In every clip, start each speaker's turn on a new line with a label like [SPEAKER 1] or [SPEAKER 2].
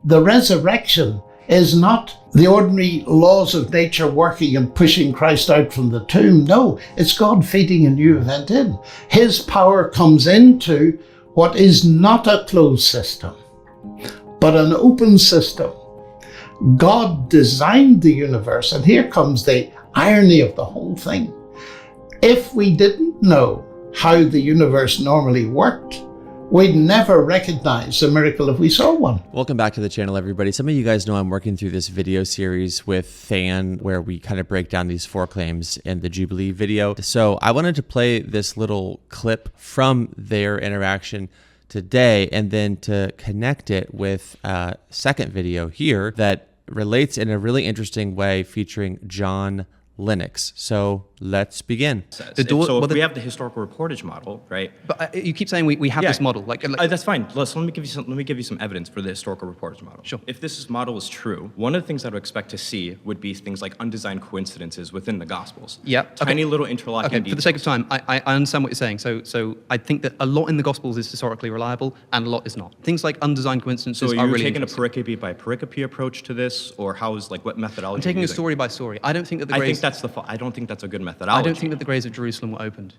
[SPEAKER 1] The resurrection is not the ordinary laws of nature working and pushing Christ out from the tomb. No, it's God feeding a new event in. His power comes into what is not a closed system, but an open system. God designed the universe, and here comes the irony of the whole thing. If we didn't know how the universe normally worked, we'd never recognize a miracle if we saw one.
[SPEAKER 2] Welcome back to the channel, everybody. Some of you guys know I'm working through this video series with Fan, where we kind of break down these 4 claims in the Jubilee video. So I wanted to play this little clip from their interaction today, and then to connect it with a second video here that relates in a really interesting way featuring John Lennox. So let's begin.
[SPEAKER 3] We have the historical reportage model, right?
[SPEAKER 4] But you keep saying we have this model.
[SPEAKER 3] That's fine. Let me give you some evidence for the historical reportage model.
[SPEAKER 4] Sure.
[SPEAKER 3] If this model is true, one of the things I would expect to see would be things like undesigned coincidences within the Gospels.
[SPEAKER 4] Yeah.
[SPEAKER 3] Tiny little interlocking details.
[SPEAKER 4] For the sake of time, I understand what you're saying. So I think that a lot in the Gospels is historically reliable, and a lot is not. Things like undesigned coincidences are really
[SPEAKER 3] So are you taking a pericope by pericope approach to this, or what methodology?
[SPEAKER 4] I'm taking a story by story. I don't think that the graves...
[SPEAKER 3] I don't think that's a good methodology.
[SPEAKER 4] I don't think that the graves of Jerusalem were opened.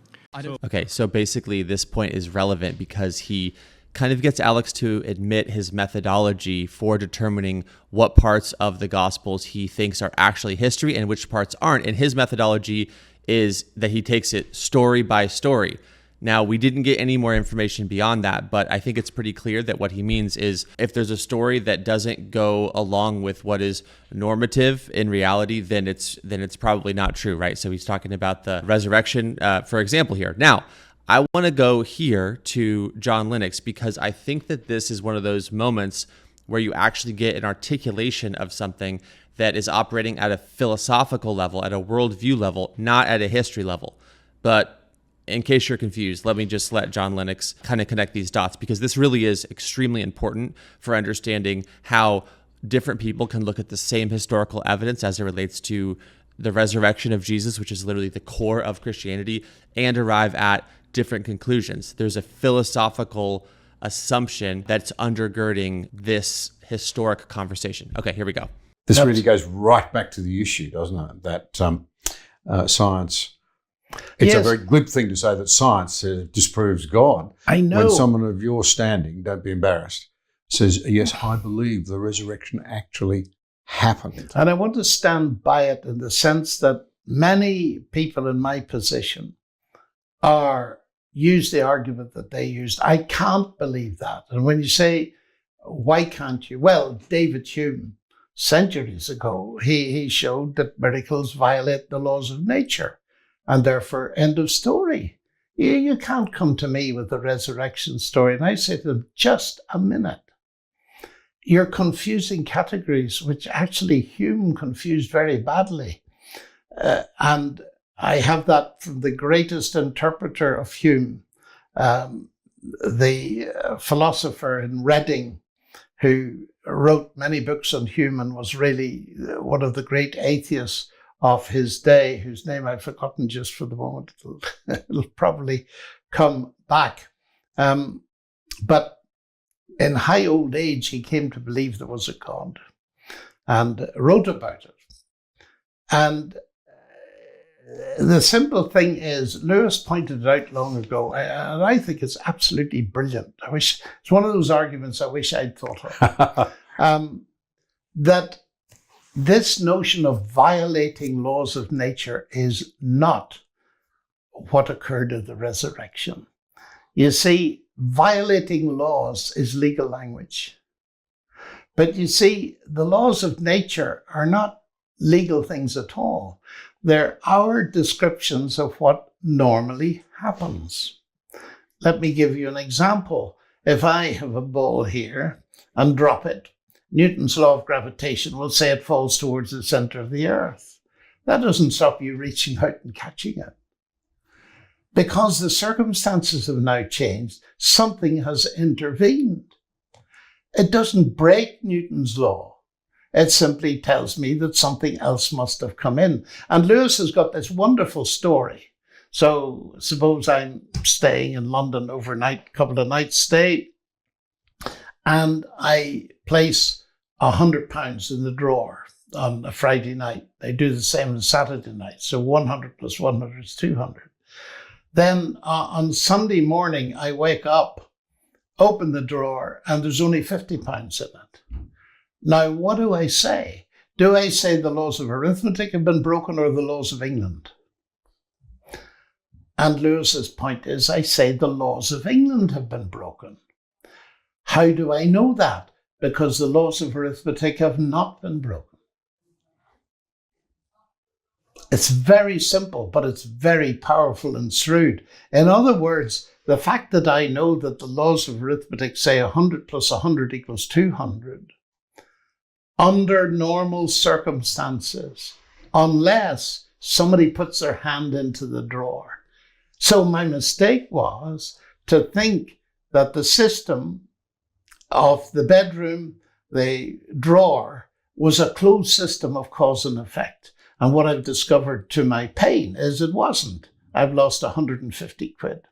[SPEAKER 2] Okay, so basically this point is relevant because he kind of gets Alex to admit his methodology for determining what parts of the Gospels he thinks are actually history and which parts aren't. And his methodology is that he takes it story by story. Now, we didn't get any more information beyond that, but I think it's pretty clear that what he means is if there's a story that doesn't go along with what is normative in reality, then it's probably not true, right? So he's talking about the resurrection, for example, here. Now, I want to go here to John Lennox because I think that this is one of those moments where you actually get an articulation of something that is operating at a philosophical level, at a worldview level, not at a history level. But in case you're confused, let me just let John Lennox kind of connect these dots, because this really is extremely important for understanding how different people can look at the same historical evidence as it relates to the resurrection of Jesus, which is literally the core of Christianity, and arrive at different conclusions. There's a philosophical assumption that's undergirding this historic conversation. Okay, here we go.
[SPEAKER 5] This really goes right back to the issue, doesn't it? That science... It's a very glib thing to say that science disproves God.
[SPEAKER 1] I know.
[SPEAKER 5] When someone of your standing, don't be embarrassed, says, yes, I believe the resurrection actually happened.
[SPEAKER 1] And I want to stand by it in the sense that many people in my position use the argument that they used. I can't believe that. And when you say, why can't you? Well, David Hume, centuries ago, he showed that miracles violate the laws of nature. And therefore, end of story. You can't come to me with a resurrection story. And I say to them, just a minute. You're confusing categories, which actually Hume confused very badly. And I have that from the greatest interpreter of Hume, the philosopher in Reading, who wrote many books on Hume and was really one of the great atheists of his day, whose name I've forgotten just for the moment. It'll probably come back. But in high old age, he came to believe there was a God and wrote about it. And the simple thing is, Lewis pointed it out long ago, and I think it's absolutely brilliant. It's one of those arguments I wish I'd thought of. That this notion of violating laws of nature is not what occurred at the resurrection. You see, violating laws is legal language. But you see, the laws of nature are not legal things at all. They're our descriptions of what normally happens. Let me give you an example. If I have a ball here and drop it, Newton's law of gravitation will say it falls towards the center of the earth. That doesn't stop you reaching out and catching it. Because the circumstances have now changed, something has intervened. It doesn't break Newton's law. It simply tells me that something else must have come in. And Lewis has got this wonderful story. So suppose I'm staying in London overnight, couple of nights stay, and I place £100 in the drawer on a Friday night. They do the same on Saturday night. So 100 plus 100 is 200. Then on Sunday morning, I wake up, open the drawer, and there's only £50 in it. Now, what do I say? Do I say the laws of arithmetic have been broken or the laws of England? And Lewis's point is, I say the laws of England have been broken. How do I know that? Because the laws of arithmetic have not been broken. It's very simple, but it's very powerful and shrewd. In other words, the fact that I know that the laws of arithmetic say 100 plus 100 equals 200, under normal circumstances, unless somebody puts their hand into the drawer. So my mistake was to think that the system of the bedroom, the drawer, was a closed system of cause and effect. And what I've discovered to my pain is it wasn't. I've lost 150 quid.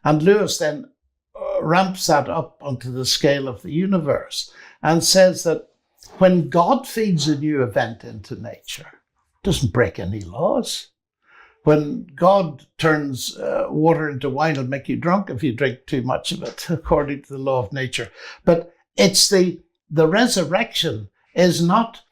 [SPEAKER 1] And Lewis then ramps that up onto the scale of the universe and says that when God feeds a new event into nature, it doesn't break any laws. When God turns water into wine, it'll make you drunk if you drink too much of it, according to the law of nature. But it's the resurrection is not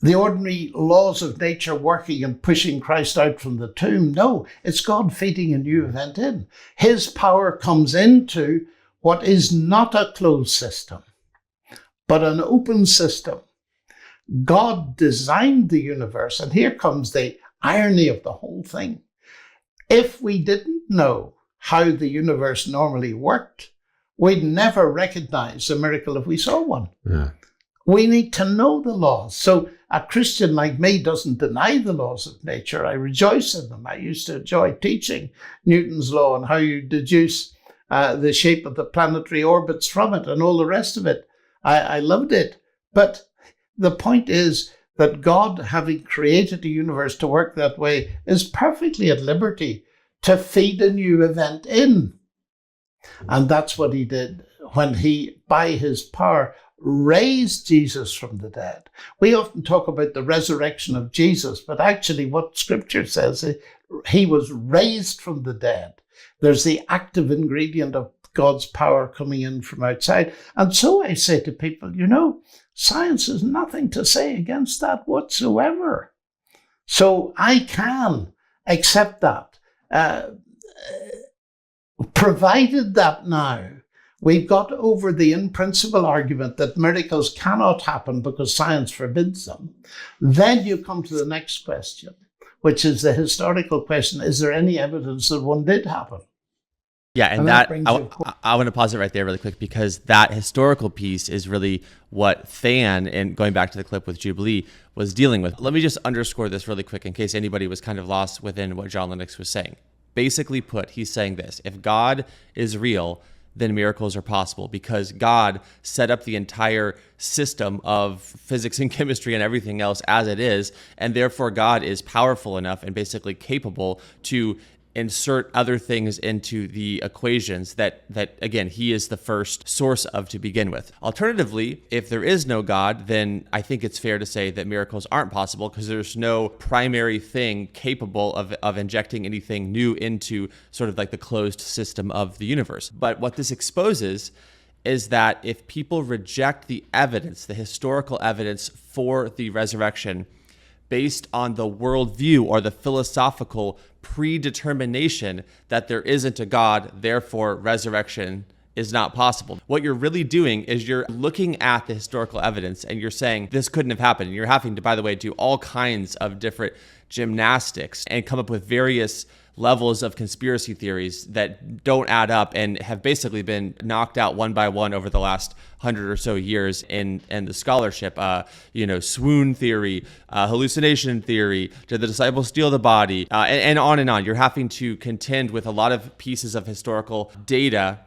[SPEAKER 1] the ordinary laws of nature working and pushing Christ out from the tomb. No, it's God feeding a new event in. His power comes into what is not a closed system, but an open system. God designed the universe, and here comes the irony of the whole thing. If we didn't know how the universe normally worked, we'd never recognize a miracle if we saw one.
[SPEAKER 5] Yeah.
[SPEAKER 1] We need to know the laws. So a Christian like me doesn't deny the laws of nature. I rejoice in them. I used to enjoy teaching Newton's law and how you deduce the shape of the planetary orbits from it and all the rest of it. I loved it. But the point is that God, having created the universe to work that way, is perfectly at liberty to feed a new event in. And that's what he did when he, by his power, raised Jesus from the dead. We often talk about the resurrection of Jesus, but actually what Scripture says is he was raised from the dead. There's the active ingredient of God's power coming in from outside. And so I say to people, science has nothing to say against that whatsoever. So I can accept that, provided that now we've got over the in-principle argument that miracles cannot happen because science forbids them. Then you come to the next question, which is the historical question. Is there any evidence that one did happen?
[SPEAKER 2] Yeah, and I want to pause it right there really quick, because that historical piece is really what Than, and going back to the clip with Jubilee, was dealing with. Let me just underscore this really quick in case anybody was kind of lost within what John Lennox was saying. Basically put, he's saying this: if God is real, then miracles are possible, because God set up the entire system of physics and chemistry and everything else as it is, and therefore God is powerful enough and basically capable to insert other things into the equations that again, he is the first source of to begin with. Alternatively, if there is no God, then I think it's fair to say that miracles aren't possible, because there's no primary thing capable of injecting anything new into sort of like the closed system of the universe. But what this exposes is that if people reject the evidence, the historical evidence for the resurrection, based on the worldview or the philosophical predetermination that there isn't a God, therefore resurrection is not possible. What you're really doing is you're looking at the historical evidence and you're saying this couldn't have happened. And you're having to, by the way, do all kinds of different gymnastics and come up with various levels of conspiracy theories that don't add up and have basically been knocked out one by one over the last 100 or so years in the scholarship. Swoon theory, hallucination theory, did the disciples steal the body, and on and on. You're having to contend with a lot of pieces of historical data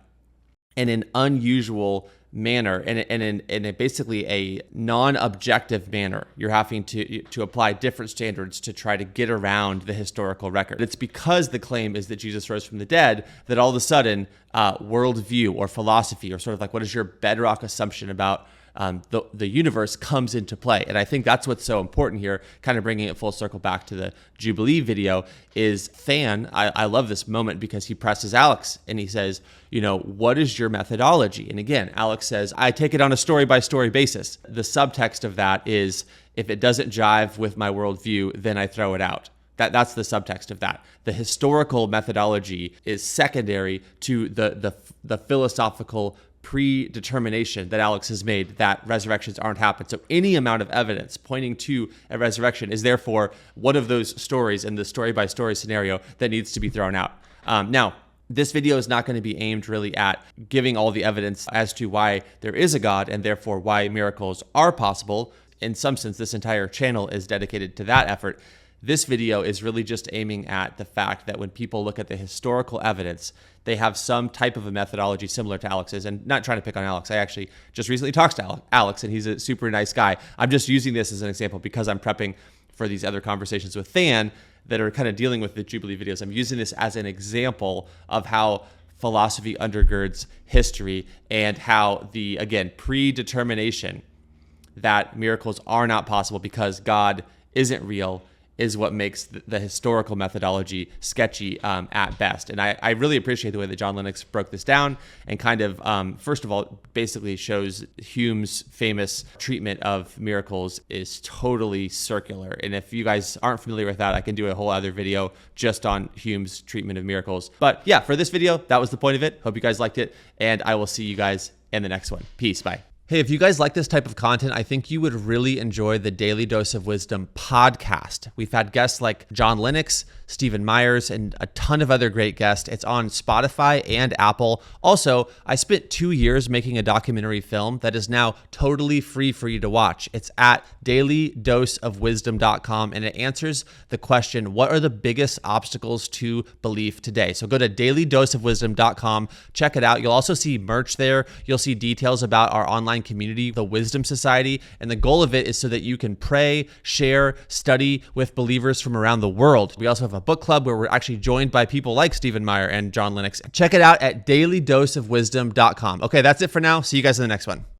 [SPEAKER 2] in an unusual manner, and in basically a non-objective manner. You're having to apply different standards to try to get around the historical record. It's because the claim is that Jesus rose from the dead that all of a sudden worldview or philosophy, or sort of like what is your bedrock assumption about the universe comes into play. And I think that's what's so important here, kind of bringing it full circle back to the Jubilee video, is Than, I love this moment because he presses Alex and he says, what is your methodology? And again, Alex says, I take it on a story-by-story basis. The subtext of that is, if it doesn't jive with my worldview, then I throw it out. That's the subtext of that. The historical methodology is secondary to the philosophical predetermination that Alex has made that resurrections aren't happening. So any amount of evidence pointing to a resurrection is therefore one of those stories in the story-by-story scenario that needs to be thrown out. Now, this video is not going to be aimed really at giving all the evidence as to why there is a God and therefore why miracles are possible. In some sense, this entire channel is dedicated to that effort. This video is really just aiming at the fact that when people look at the historical evidence, they have some type of a methodology similar to Alex's. And not trying to pick on Alex, I actually just recently talked to Alex, and he's a super nice guy. I'm just using this as an example because I'm prepping for these other conversations with Than that are kind of dealing with the Jubilee videos. I'm using this as an example of how philosophy undergirds history and how the, again, predetermination that miracles are not possible because God isn't real is what makes the historical methodology sketchy at best. And I really appreciate the way that John Lennox broke this down and kind of, first of all, basically shows Hume's famous treatment of miracles is totally circular. And if you guys aren't familiar with that, I can do a whole other video just on Hume's treatment of miracles. But yeah, for this video, that was the point of it. Hope you guys liked it, and I will see you guys in the next one. Peace, bye. Hey, if you guys like this type of content, I think you would really enjoy the Daily Dose of Wisdom podcast. We've had guests like John Lennox, Stephen Myers, and a ton of other great guests. It's on Spotify and Apple. Also, I spent 2 years making a documentary film that is now totally free for you to watch. It's at dailydoseofwisdom.com, and it answers the question, what are the biggest obstacles to belief today? So go to dailydoseofwisdom.com, check it out. You'll also see merch there. You'll see details about our online community, the Wisdom Society, and the goal of it is so that you can pray, share, study with believers from around the world. We also have a book club where we're actually joined by people like Stephen Meyer and John Lennox. Check it out at dailydoseofwisdom.com. Okay, that's it for now. See you guys in the next one.